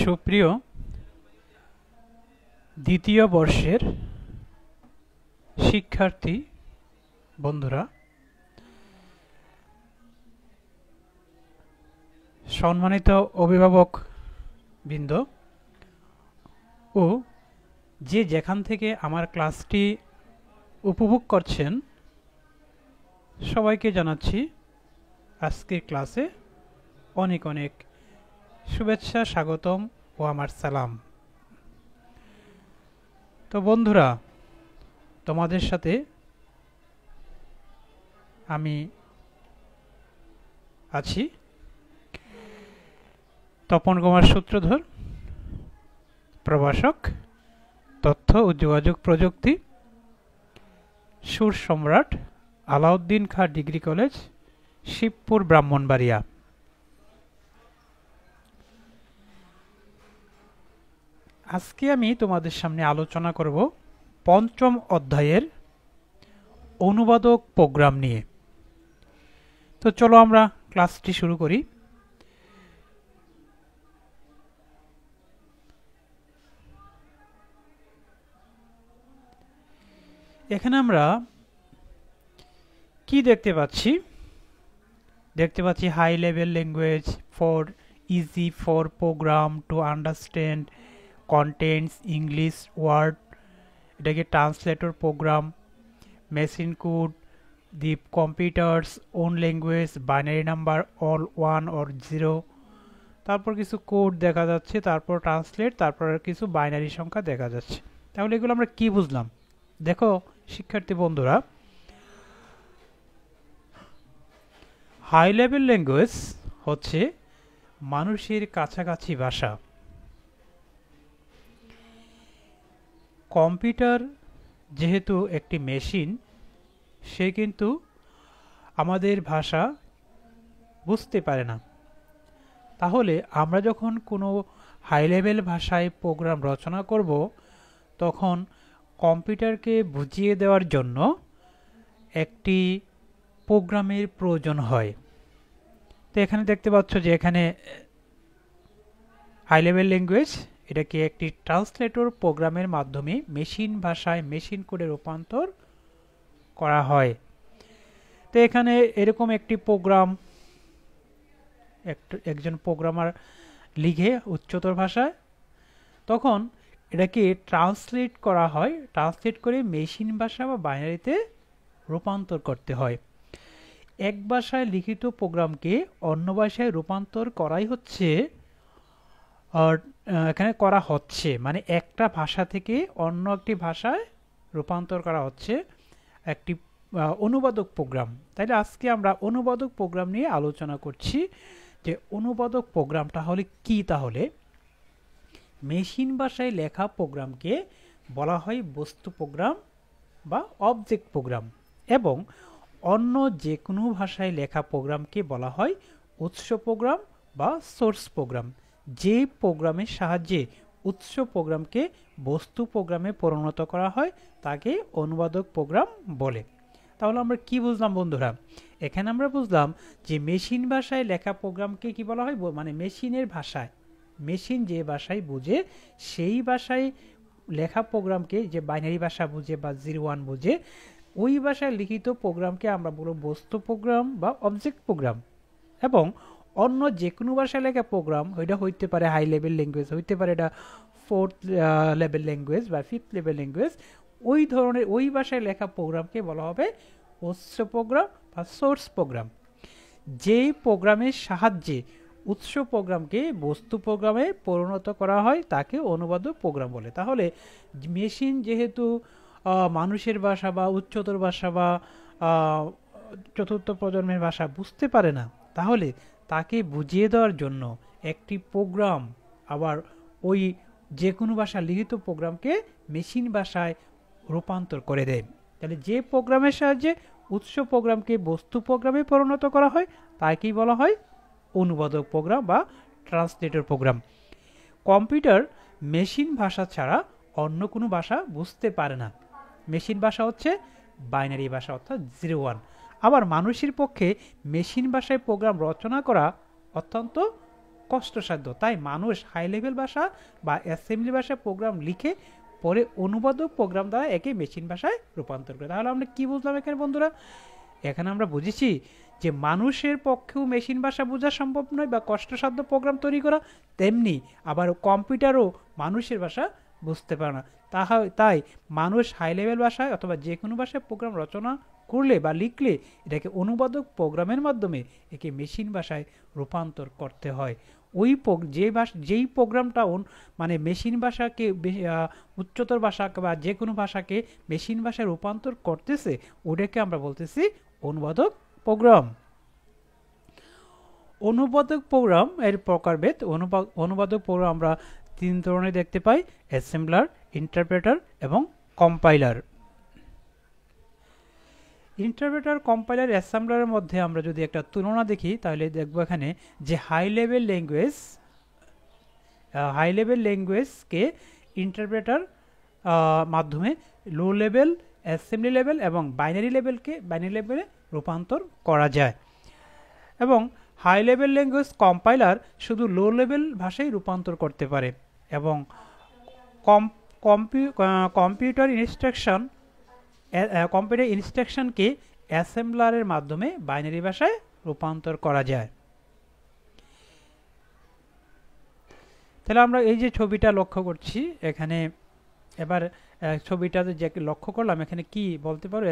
সুপ্রিয় দ্বিতীয় বর্ষের শিক্ষার্থী বন্ধুরা, সম্মানিত অভিভাবক বৃন্দ ও যে যেখান থেকে আমার ক্লাসটি উপভোগ করছেন, সবাইকে জানাচ্ছি আজকের ক্লাসে অনেক অনেক শুভেচ্ছা, স্বাগতম ও আমার সালাম। তো বন্ধুরা, তোমাদের সাথে আমি আছি তপন কুমার সূত্রধর, প্রভাষক, তথ্য ও যোগাযোগ প্রযুক্তি, সুর সম্রাট, আলাউদ্দিন খাঁ ডিগ্রি কলেজ, শিবপুর, ব্রাহ্মণবাড়িয়া। আজকে আমি তোমাদের সামনে আলোচনা করব পঞ্চম অধ্যায়ের অনুবাদক প্রোগ্রাম নিয়ে। তো চলো আমরা ক্লাসটি শুরু করি। এখানে আমরা কি দেখতে পাচ্ছি? High level language for easy for program to understand contents English word, এটাকে translator program, machine code, the computer's own language, binary number all 1 or 0, তারপর কিছু কোড দেখা যাচ্ছে, তারপর ট্রান্সলেট, তারপর কিছু বাইনারি সংখ্যা দেখা যাচ্ছে। তাহলে এগুলো আমরা কি বুঝলাম? দেখো শিক্ষার্থী বন্ধুরা, হাই লেভেল ল্যাঙ্গুয়েজ হচ্ছে মানুষের কাছাকাছি ভাষা। কম্পিউটার যেহেতু একটি মেশিন, সে কিন্তু আমাদের ভাষা বুঝতে পারে না। তাহলে আমরা যখন কোনো হাই লেভেল ভাষায় প্রোগ্রাম রচনা করব, তখন কম্পিউটারকে বুঝিয়ে দেওয়ার জন্য একটি প্রোগ্রামের প্রয়োজন হয়। তো এখানে দেখতে পাচ্ছ যে এখানে হাই লেভেল ল্যাঙ্গুয়েজ, এটাকে একটি ট্রান্সলেটর প্রোগ্রামের মাধ্যমে মেশিন ভাষায় মেশিন কোডে রূপান্তর করা হয়। তো এখানে এরকম একটি প্রোগ্রাম একজন প্রোগ্রামার লিখে উচ্চতর ভাষায়, তখন এটাকে ট্রান্সলেট করা হয়, ট্রান্সলেট করে মেশিন ভাষা বা বাইনারিতে রূপান্তর করতে হয়। এক ভাষায় লিখিত প্রোগ্রামকে অন্য ভাষায় রূপান্তর করাই হচ্ছে এখানে করা হচ্ছে, মানে একটা ভাষা থেকে অন্য একটি ভাষায় রূপান্তর করা হচ্ছে একটি অনুবাদক প্রোগ্রাম। তাইলে আজকে আমরা অনুবাদক প্রোগ্রাম নিয়ে আলোচনা করছি যে অনুবাদক প্রোগ্রামটা হলে কি। তাহলে মেশিন ভাষায় লেখা প্রোগ্রামকে বলা হয় বস্তু প্রোগ্রাম বা অবজেক্ট প্রোগ্রাম, এবং অন্য যে কোনো ভাষায় লেখা প্রোগ্রামকে বলা হয় উৎস প্রোগ্রাম বা সোর্স প্রোগ্রাম। যে প্রোগ্রামের সাহায্যে উৎস প্রোগ্রামকে বস্তু প্রোগ্রামে পরিণত করা হয় তাকে অনুবাদক প্রোগ্রাম বলে। তাহলে আমরা কি বুঝলাম বন্ধুরা? এখানে আমরা বুঝলাম যে মেশিন ভাষায় লেখা প্রোগ্রামকে কি বলা হয়, মানে মেশিনের ভাষায়, মেশিন যে ভাষায় বুঝে সেই ভাষায় লেখা প্রোগ্রামকে, যে বাইনারি ভাষা বুঝে বা 0-1 বুঝে, ওই ভাষায় লিখিত প্রোগ্রামকে আমরা বলব বস্তু প্রোগ্রাম বা অবজেক্ট প্রোগ্রাম। এবং অন্য যে কোনো ভাষায় লেখা প্রোগ্রাম, ওইটা হইতে পারে হাই লেভেল ল্যাঙ্গুয়েজ, হইতে পারে এটা 4th লেভেল ল্যাঙ্গুয়েজ বা 5th লেভেল ল্যাঙ্গুয়েজ, ওই ধরনের ওই ভাষায় লেখা প্রোগ্রামকে বলা হবে উৎস প্রোগ্রাম বা সোর্স প্রোগ্রাম। যেই প্রোগ্রামের সাহায্যে উৎস প্রোগ্রামকে বস্তু প্রোগ্রামে পরিণত করা হয় তাকে অনুবাদক প্রোগ্রাম বলে। তাহলে মেশিন যেহেতু মানুষের ভাষা বা উচ্চতর ভাষা বা চতুর্থ প্রজন্মের ভাষা বুঝতে পারে না, তাহলে তাকে বুঝিয়ে দেওয়ার জন্য একটি প্রোগ্রাম আবার ওই যে কোনো ভাষা লিখিত প্রোগ্রামকে মেশিন ভাষায় রূপান্তর করে দেয়। তাহলে যে প্রোগ্রামের সাহায্যে উৎস প্রোগ্রামকে বস্তু প্রোগ্রামে পরিণত করা হয় তাকেই বলা হয় অনুবাদক প্রোগ্রাম বা ট্রান্সলেটর প্রোগ্রাম। কম্পিউটার মেশিন ভাষা ছাড়া অন্য কোনো ভাষা বুঝতে পারে না। মেশিন ভাষা হচ্ছে বাইনারি ভাষা, অর্থাৎ 0-1। আবার মানুষের পক্ষে মেশিন ভাষায় প্রোগ্রাম রচনা করা অত্যন্ত কষ্টসাধ্য, তাই মানুষ হাই লেভেল ভাষা বা অ্যাসেম্বলি ভাষায় প্রোগ্রাম লিখে পরে অনুবাদক প্রোগ্রাম দ্বারা একে মেশিন ভাষায় রূপান্তর করে। তাহলে আমরা কি বুঝলাম এখানে বন্ধুরা? এখানে আমরা বুঝেছি যে মানুষের পক্ষেও মেশিন ভাষা বোঝা সম্ভব নয় বা কষ্টসাধ্য প্রোগ্রাম তৈরি করা, তেমনি আবার কম্পিউটারও মানুষের ভাষা বুঝতে পারে না। তাই মানুষ হাই লেভেল ভাষায় অথবা যে কোনো ভাষায় প্রোগ্রাম রচনা করলে বা লিখলে এটাকে অনুবাদক প্রোগ্রামের মাধ্যমে একে মেশিন ভাষায় রূপান্তর করতে হয়। ওই যেই প্রোগ্রামটা মানে মেশিন ভাষাকে উচ্চতর ভাষা বা যে কোনো ভাষাকে মেশিন ভাষায় রূপান্তর করতেছে ওটাকে আমরা বলতেছি অনুবাদক প্রোগ্রাম। অনুবাদক প্রোগ্রাম এর প্রকারভেদ। অনুবাদক প্রোগ্রাম আমরা 3 ধরনের দেখতে পাই: অ্যাসেম্বলার, ইন্টারপ্রেটার এবং কম্পাইলার। ইন্টারপ্রেটার, কম্পাইলার, অ্যাসেম্বলারের মধ্যে আমরা যদি একটা তুলনা দেখি তাহলে দেখব এখানে যে হাই লেভেল ল্যাঙ্গুয়েজকে ইন্টারপ্রেটার মাধ্যমে লো লেভেল, অ্যাসেম্বলি লেভেল এবং বাইনারি লেভেলে রূপান্তর করা যায়, এবং হাই লেভেল ল্যাঙ্গুয়েজ কম্পাইলার শুধু লো লেভেল ভাষায় রূপান্তর করতে পারে, এবং কম্পিউটার ইনস্ট্রাকশনকে অ্যাসেম্বলারের মাধ্যমে বাইনারি ভাষায় রূপান্তর করা যায়। তাহলে আমরা এই যে ছবিটা লক্ষ্য করছি এখানে, এবার ছবিটাতে যে লক্ষ্য করলাম এখানে কি বলতে পারো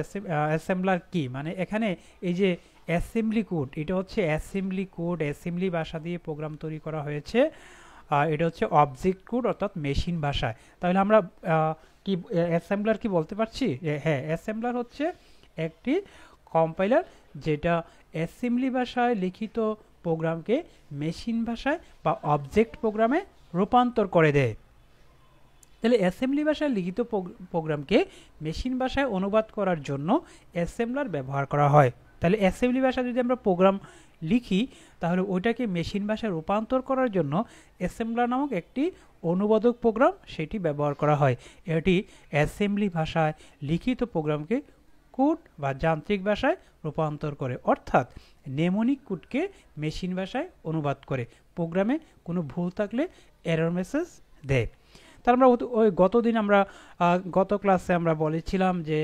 অ্যাসেম্বলার কি, মানে এখানে এই যে অ্যাসেম্বলি কোড, এটা হচ্ছে অ্যাসেম্বলি কোড, অ্যাসেম্বলি ভাষা দিয়ে প্রোগ্রাম তৈরি করা হয়েছে। এটা হচ্ছে অবজেক্ট কোড অর্থাৎ মেশিন ভাষায়। তাহলে আমরা কি অ্যাসেম্বলার কি বলতে পারছি? হ্যাঁ, অ্যাসেম্বলার হচ্ছে একটি কম্পাইলার যেটা অ্যাসেম্বলি ভাষায় লিখিত প্রোগ্রামকে মেশিন ভাষায় বা অবজেক্ট প্রোগ্রামে রূপান্তর করে দেয়। তাহলে অ্যাসেম্বলি ভাষায় লিখিত প্রোগ্রামকে মেশিন ভাষায় অনুবাদ করার জন্য অ্যাসেম্বলার ব্যবহার করা হয়। তাহলে অ্যাসেম্বলি ভাষায় যদি আমরা প্রোগ্রাম লিখি তাহলে ওইটাকে মেশিন ভাষায় রূপান্তর করার জন্য অ্যাসেম্বলার নামক একটি অনুবাদক প্রোগ্রাম সেটি ব্যবহার করা হয়। এটি অ্যাসেম্বলি ভাষায় লিখিত প্রোগ্রামকে কোড বা যান্ত্রিক ভাষায় রূপান্তর করে, অর্থাৎ নেমোনিক কোডকে মেশিন ভাষায় অনুবাদ করে। প্রোগ্রামে কোনো ভুল থাকলে এরর মেসেজ দেয়। তার আমরা গত ক্লাসে আমরা বলেছিলাম যে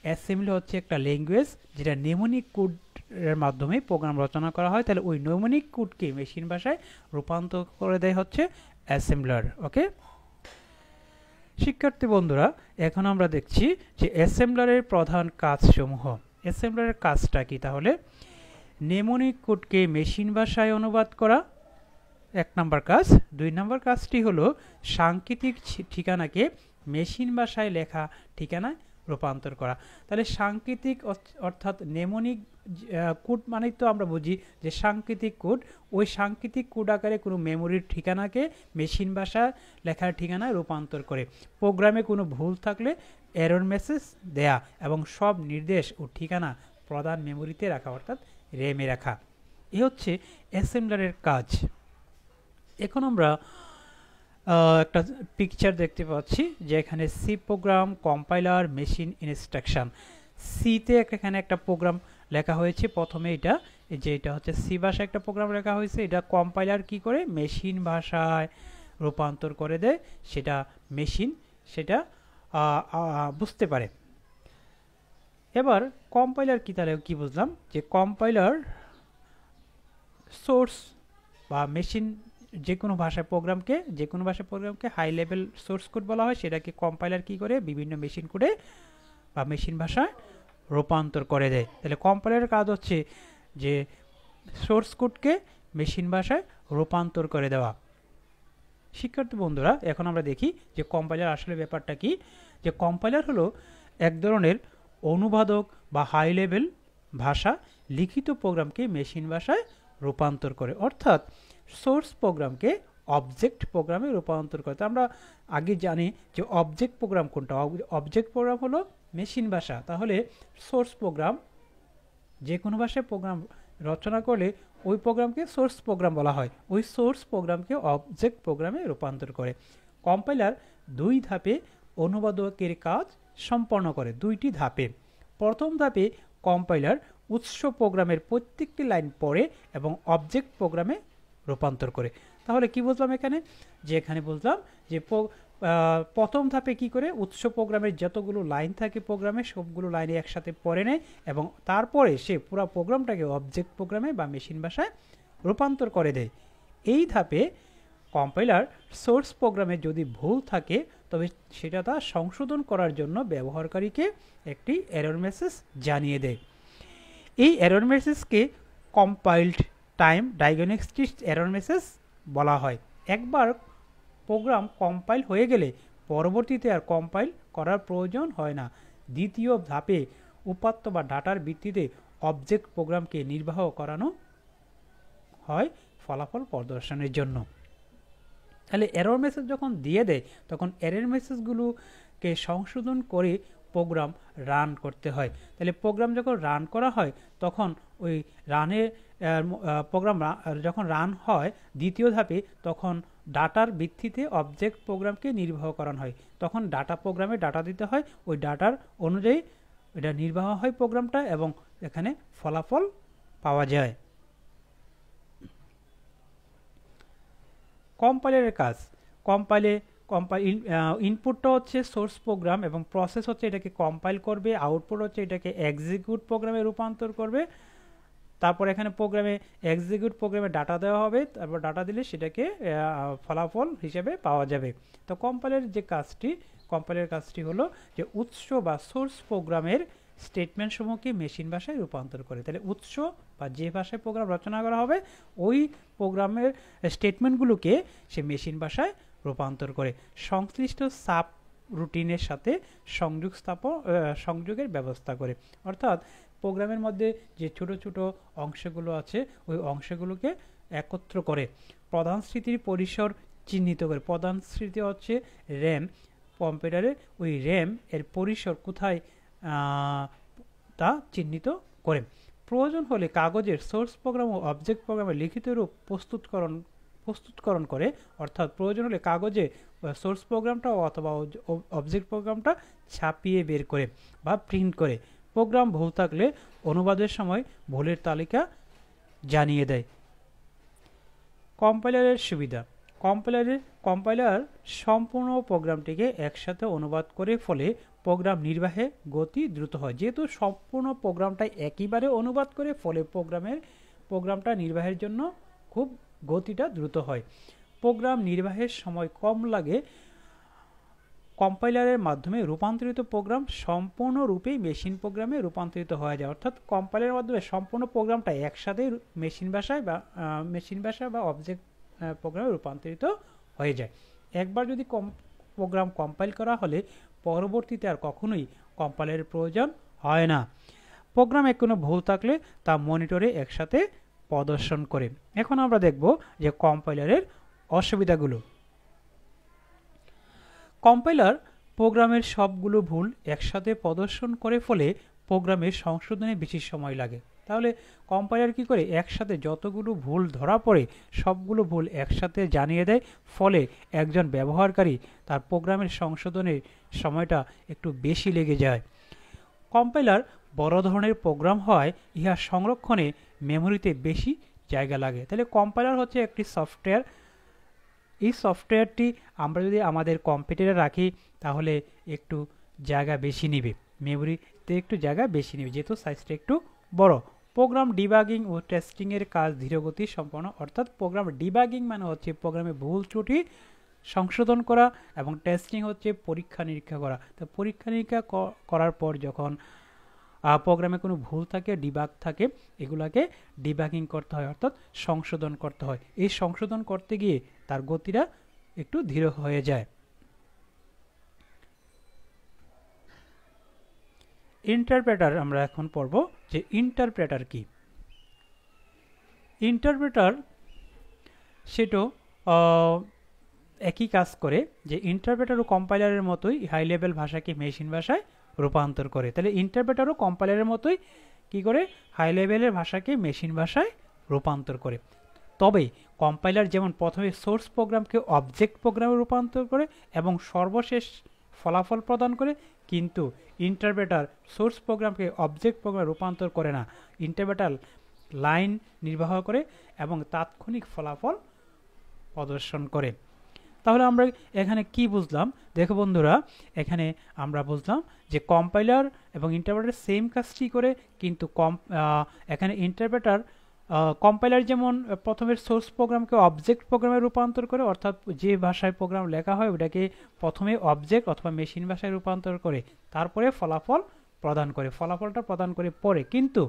অ্যাসেম্বলি হচ্ছে একটা ল্যাঙ্গুয়েজ যেটা নেমোনিক কোডের মাধ্যমে প্রোগ্রাম রচনা করা হয়। তাহলে ওই নেমোনিক কোডকে মেশিন ভাষায় রূপান্তর করে দেয় হচ্ছে অ্যাসেম্বলার। ওকে শিক্ষার্থী বন্ধুরা, এখন আমরা দেখছি যে অ্যাসেম্বলারের প্রধান কাজসমূহ। অ্যাসেম্বলারের কাজটা কি? তাহলে নেমোনিক কোডকে মেশিন ভাষায় অনুবাদ করা 1 নম্বর কাজ। 2 নম্বর কাজটি হলো সাংকেতিক ঠিকানাকে মেশিন ভাষায় লেখা ঠিকানায় রূপান্তর করা। তাহলে সাংকেতিক অর্থাৎ নেমোনিক কোড মানে তো আমরা বুঝি যে সাংকেতিক কোড, ওই সাংকেতিক কোড আকারে কোনো মেমোরির ঠিকানাকে মেশিন ভাষায় লেখার ঠিকানায় রূপান্তর করে। প্রোগ্রামে কোনো ভুল থাকলে এরর মেসেজ দেয়া এবং সব নির্দেশ ও ঠিকানা প্রধান মেমোরিতে রাখা অর্থাৎ র্যামে রাখা। এ হচ্ছে অ্যাসেম্বলারের কাজ। এখন আমরা একটা পিকচার দেখতে পাচ্ছি যে এখানে C program, compiler, machine instruction. সিতে এখানে একটা প্রোগ্রাম লেখা হয়েছে। প্রথমে এটা হচ্ছে সি ভাষায় একটা প্রোগ্রাম লেখা হয়েছে। এটা কম্পাইলার কি করে মেশিন ভাষায় রূপান্তর করে দেয়, সেটা মেশিন সেটা বুঝতে পারে। এবার কম্পাইলার কি, তাহলে কি বুঝলাম যে কম্পাইলার সোর্স বা মেশিন যে কোনো ভাষায় প্রোগ্রামকে হাই লেভেল সোর্স কোড বলা হয়, সেটাকে কম্পাইলার কি করে বিভিন্ন মেশিন কোডে বা মেশিন ভাষায় রূপান্তর করে দেয়। তাহলে কম্পাইলারের কাজ হচ্ছে যে সোর্স কোডকে মেশিন ভাষায় রূপান্তর করে দেওয়া। শিক্ষার্থী বন্ধুরা, এখন আমরা দেখি যে কম্পাইলার আসলে ব্যাপারটা কি। যে কম্পাইলার হলো এক ধরনের অনুবাদক বা হাই লেভেল ভাষা লিখিত প্রোগ্রামকে মেশিন ভাষায় রূপান্তর করে, অর্থাৎ সোর্স প্রোগ্রামকে অবজেক্ট প্রোগ্রামে রূপান্তর করে। আমরা আগে জানি যে অবজেক্ট প্রোগ্রাম কোনটা। অবজেক্ট প্রোগ্রাম হলো মেশিন ভাষা। তাহলে সোর্স প্রোগ্রাম যে কোনো ভাষায় প্রোগ্রাম রচনা করলে ওই প্রোগ্রামকে সোর্স প্রোগ্রাম বলা হয়। ওই সোর্স প্রোগ্রামকে অবজেক্ট প্রোগ্রামে রূপান্তর করে। কম্পাইলার 2 ধাপে অনুবাদকের কাজ সম্পন্ন করে, 2টি ধাপে। প্রথম ধাপে কম্পাইলার উৎস প্রোগ্রামের প্রত্যেকটি লাইন পড়ে এবং অবজেক্ট প্রোগ্রামে রূপান্তর করে। তাহলে কি বুঝলাম এখানে, যে এখানে বুঝলাম যে প্রথম ধাপে কি করে উৎস প্রোগ্রামের যতগুলো লাইন থাকে প্রোগ্রামে সবগুলো লাইনে একসাথে পড়ে নেয় এবং তারপরে সে পুরো প্রোগ্রামটাকে অবজেক্ট প্রোগ্রামে বা মেশিন ভাষায় রূপান্তর করে দেয়। এই ধাপে কম্পাইলার সোর্স প্রোগ্রামে যদি ভুল থাকে তবে সেটা তা সংশোধন করার জন্য ব্যবহারকারীকে একটি এরর মেসেজ জানিয়ে দেয়। এই এরর মেসেজকে compiled time diagnostic error message বলা হয়। একবার প্রোগ্রাম কম্পাইল হয়ে গেলে পরবর্তীতে আর কম্পাইল করার প্রয়োজন হয় না। দ্বিতীয় ধাপে উপাত্ত বা ডাটার ভিত্তিতে অবজেক্ট প্রোগ্রামকে নির্বাহ করানো হয় ফলাফল প্রদর্শনের জন্য। তাহলে এরর মেসেজ যখন দিয়ে দেয় তখন এরর মেসেজগুলোকে সংশোধন করে প্রোগ্রাম রান করতে হয়। তাহলে প্রোগ্রাম যখন রান করা হয় তখন ওই রানের প্রোগ্রাম যখন রান হয় দ্বিতীয় ধাপে তখন ডাটার ভিত্তিতে অবজেক্ট প্রোগ্রামকে নির্বাহ করানো হয়। তখন ডাটা প্রোগ্রামে ডাটা দিতে হয়, ওই ডাটার অনুযায়ী এটা নির্বাহ হয় প্রোগ্রামটা এবং এখানে ফলাফল পাওয়া যায়। কম্পাইলারের কাজ, ইনপুটটা হচ্ছে সোর্স প্রোগ্রাম এবং প্রসেস হচ্ছে এটাকে কম্পাইল করবে, আউটপুট হচ্ছে এটাকে এক্সিকিউট প্রোগ্রামে রূপান্তর করবে। তারপর এখানে প্রোগ্রামে এক্সিকিউট প্রোগ্রামে ডাটা দেওয়া হবে, তারপর ডাটা দিলে সেটাকে ফলাফল হিসেবে পাওয়া যাবে। তো কম্পাইলের কাজটি হলো যে উৎস বা সোর্স প্রোগ্রামের স্টেটমেন্ট সমূহকে মেশিন ভাষায় রূপান্তর করে। তাহলে উৎস বা যে ভাষায় প্রোগ্রাম রচনা করা হবে ওই প্রোগ্রামের স্টেটমেন্টগুলোকে সে মেশিন ভাষায় রূপান্তর করে সংশ্লিষ্ট সাব রুটিনের সাথে সংযোগের ব্যবস্থা করে। অর্থাৎ প্রোগ্রামের মধ্যে যে ছোট ছোট অংশগুলো আছে ওই অংশগুলোকে একত্র করে প্রধান স্মৃতির পরিসর চিহ্নিত করে। প্রধান স্মৃতি হচ্ছে র্যাম, কম্পিউটারে ওই র্যাম এর পরিসর কোথায় তা চিহ্নিত করে। প্রয়োজন হলে কাগজের সোর্স প্রোগ্রাম ও অবজেক্ট প্রোগ্রামের লিখিত রূপ প্রস্তুতকরণ করে। অর্থাৎ প্রয়োজন হলে কাগজে সোর্স প্রোগ্রামটা অথবা অবজেক্ট প্রোগ্রামটা ছাপিয়ে বের করে বা প্রিন্ট করে। প্রোগ্রাম ভুল থাকলে অনুবাদের সময় ভুলের তালিকা জানিয়ে দেয়। কম্পাইলারের সুবিধা, কম্পাইলার সম্পূর্ণ প্রোগ্রামটিকে একসাথে অনুবাদ করে ফলে প্রোগ্রাম নির্বাহে গতি দ্রুত হয়। যেহেতু সম্পূর্ণ প্রোগ্রামটাই একইবারে অনুবাদ করে ফলে প্রোগ্রামটা নির্বাহের জন্য খুব গতিটা দ্রুত হয়। প্রোগ্রাম নির্বাহের সময় কম লাগে। কম্পাইলারের মাধ্যমে রূপান্তরিত প্রোগ্রাম সম্পূর্ণরূপেই মেশিন প্রোগ্রামে রূপান্তরিত হয়ে যায়। অর্থাৎ কম্পাইলারের মাধ্যমে সম্পূর্ণ প্রোগ্রামটা একসাথে মেশিন ভাষা বা অবজেক্ট প্রোগ্রামে রূপান্তরিত হয়ে যায়। একবার যদি প্রোগ্রাম কম্পাইল করা হলে পরবর্তীতে আর কখনোই কম্পাইলারের প্রয়োজন হয় না। প্রোগ্রামে কোনো ভুল থাকলে তা মনিটরে একসাথে প্রদর্শন করে। এখন আমরা দেখব যে কম্পাইলারের অসুবিধাগুলো। কম্পাইলার প্রোগ্রামের সবগুলো ভুল একসাথে প্রদর্শন করে ফলে প্রোগ্রামের সংশোধনে বেশি সময় লাগে। তাহলে কম্পাইলার কি করে একসাথে যতগুলো ভুল ধরা পড়ে সবগুলো ভুল একসাথে জানিয়ে দেয়, ফলে একজন ব্যবহারকারী তার প্রোগ্রামের সংশোধনের সময়টা একটু বেশি লেগে যায়। কম্পাইলার বড় ধরনের প্রোগ্রাম হয় ইহা সংরক্ষণে মেমোরিতে বেশি জায়গা লাগে। তাহলে কম্পাইলার হচ্ছে একটি সফটওয়্যার। এই সফটওয়্যারটি আমরা যদি আমাদের কম্পিউটারে রাখি তাহলে একটু জায়গা বেশি নেবে, মেমোরিতে একটু জায়গা বেশি নেবে যেহেতু সাইজটা একটু বড়। প্রোগ্রাম ডিবাগিং ও টেস্টিংয়ের কাজ ধীরগতি সম্পন্ন। অর্থাৎ প্রোগ্রাম ডিবাগিং মানে হচ্ছে প্রোগ্রামে ভুল ত্রুটি সংশোধন করা এবং টেস্টিং হচ্ছে পরীক্ষা নিরীক্ষা করা। তো পরীক্ষা নিরীক্ষা করার পর যখন প্রোগ্রামে কোনো ভুল থাকে, ডিবাগ থাকে, এগুলাকে ডিবাগিং করতে হয় অর্থাৎ সংশোধন করতে হয়। এই সংশোধন করতে গিয়ে তার গতিটা একটু ধীর হয়ে যায়। ইন্টারপ্রেটার আমরা এখন পড়ব যে ইন্টারপ্রেটার কি। ইন্টারপ্রেটার সেটা একই কাজ করে যে ইন্টারপ্রেটার ও কম্পাইলারের মতোই হাই লেভেল ভাষাকে মেশিন ভাষায় রূপান্তর করে। তাহলে ইন্টারপ্রেটারও কম্পাইলারের মতোই কি করে হাই লেভেলের ভাষাকে মেশিন ভাষায় রূপান্তর করে। তবে কম্পাইলার যেমন প্রথমে সোর্স প্রোগ্রামকে অবজেক্ট প্রোগ্রামে রূপান্তর করে এবং সর্বশেষ ফলাফল প্রদান করে, কিন্তু ইন্টারপ্রেটার সোর্স প্রোগ্রামকে অবজেক্ট প্রোগ্রামে রূপান্তর করে না। ইন্টারপ্রেটার লাইন নির্বাহ করে এবং তাৎক্ষণিক ফলাফল প্রদর্শন করে। তাহলে আমরা এখানে কি বুঝলাম? দেখো বন্ধুরা, এখানে আমরা বুঝলাম যে কম্পাইলার এবং ইন্টারপ্রেটার সেম কাজটি করে, কিন্তু এখানে ইন্টারপ্রেটার কম্পাইলার যেমন প্রথমে সোর্স প্রোগ্রামকে অবজেক্ট প্রোগ্রামে রূপান্তর করে, অর্থাৎ যে ভাষায় প্রোগ্রাম লেখা হয় ওটাকে প্রথমে অবজেক্ট অথবা মেশিন ভাষায় রূপান্তর করে, তারপরে ফলাফলটা প্রদান করে পরে। কিন্তু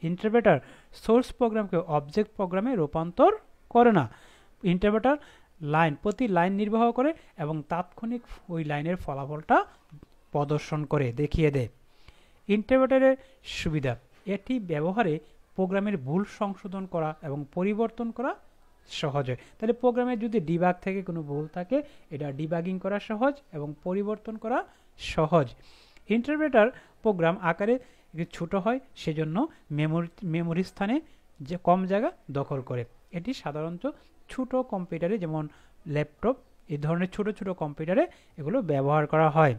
ইন্টারপ্রেটার সোর্স প্রোগ্রামকে অবজেক্ট প্রোগ্রামে রূপান্তর করে না। ইন্টারপ্রেটার প্রতি লাইন নির্বাহ করে এবং তাৎক্ষণিক ওই লাইনের ফলাফলটা প্রদর্শন করে দেখিয়ে দেয়। ইন্টারপ্রেটারের সুবিধা: এটি ব্যবহারে প্রোগ্রামের ভুল সংশোধন করা এবং পরিবর্তন করা সহজ হয়। তাহলে প্রোগ্রামে যদি ডিবাগ থেকে কোনো ভুল থাকে, এটা ডিবাগিং করা সহজ এবং পরিবর্তন করা সহজ। ইন্টারপ্রেটার প্রোগ্রাম আকারে ছোট হয়, সেজন্য মেমোরি স্থানে যে কম জায়গা দখল করে। এটি সাধারণত ছোট কম্পিউটারে, যেমন ল্যাপটপ, এই ধরনের ছোট ছোট কম্পিউটারে এগুলো ব্যবহার করা হয়।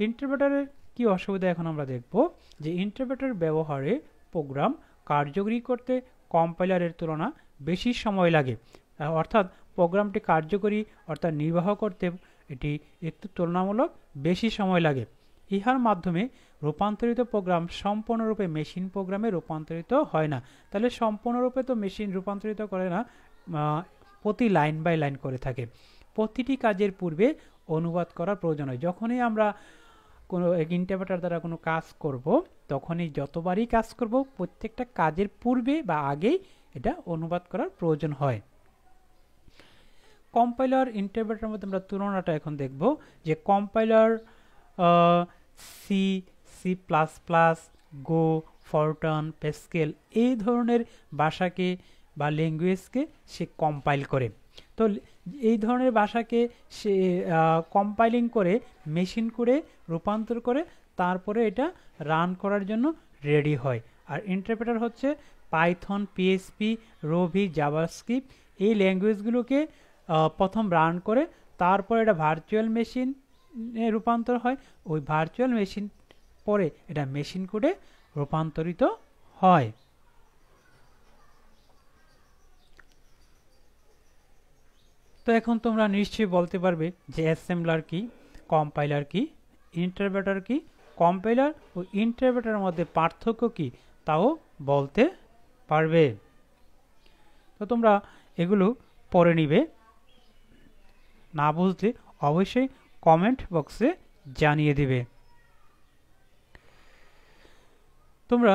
ইন্টারপ্রেটারের কি অসুবিধা এখন আমরা দেখব, যে ইন্টারপ্রেটার ব্যবহারে প্রোগ্রাম কার্যকরী করতে কম্পাইলারের তুলনা বেশি সময় লাগে, অর্থাৎ প্রোগ্রামটি কার্যকরী অর্থাৎ নির্বাহ করতে এটি একটু তুলনামূলক বেশি সময় লাগে। ইহার মাধ্যমে রূপান্তরিত প্রোগ্রাম সম্পূর্ণরূপে মেশিন প্রোগ্রামে রূপান্তরিত হয় না। তাহলে সম্পূর্ণরূপে তো মেশিন রূপান্তরিত করে না, প্রতি লাইন বাই লাইন করে থাকে। প্রতিটি কাজের পূর্বে অনুবাদ করার প্রয়োজন হয়। যখনই আমরা কোনো ইন্টারপ্রেটার দ্বারা কোনো কাজ করব, তখনই যতবারই কাজ করব প্রত্যেকটা কাজের পূর্বে বা আগেই এটা অনুবাদ করার প্রয়োজন হয়। কম্পাইলার ইন্টারপ্রেটারের মধ্যে আমরা তুলনাটা এখন দেখব, যে কম্পাইলার সি, C++, গো, ফরট্রান, প্যাসকেল এই ধরনের ভাষাকে বা ল্যাঙ্গুয়েজকে সে কম্পাইল করে। তো এই ধরনের ভাষাকে সে কম্পাইলিং করে মেশিন করে রূপান্তর করে, তারপরে এটা রান করার জন্য রেডি হয়। আর ইন্টারপ্রেটার হচ্ছে পাইথন, PHP, রুবি, জাভাস্ক্রিপ্ট এই ল্যাঙ্গুয়েজগুলোকে প্রথম রান করে, তারপরে এটা ভার্চুয়াল মেশিনে রূপান্তর হয়। ওই ভার্চুয়াল মেশিন পরে এটা মেশিন কোডে রূপান্তরিত হয়। তো এখন তোমরা নিশ্চয়ই বলতে পারবে যে অ্যাসেম্বলার কি, কম্পাইলার কি, ইন্টারপ্রেটার কি, কম্পাইলার ও ইন্টারপ্রেটারের মধ্যে পার্থক্য কি তাও বলতে পারবে। তো তোমরা এগুলো পড়ে নিবে, না বুঝলে অবশ্যই কমেন্ট বক্সে জানিয়ে দিবে। তোমরা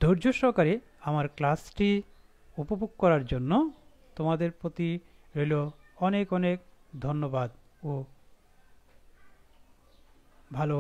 ধৈর্য সহকারে আমার ক্লাসটি উপভোগ করার জন্য তোমাদের প্রতি রইল অনেক অনেক ধন্যবাদ ও ভালোবাসা।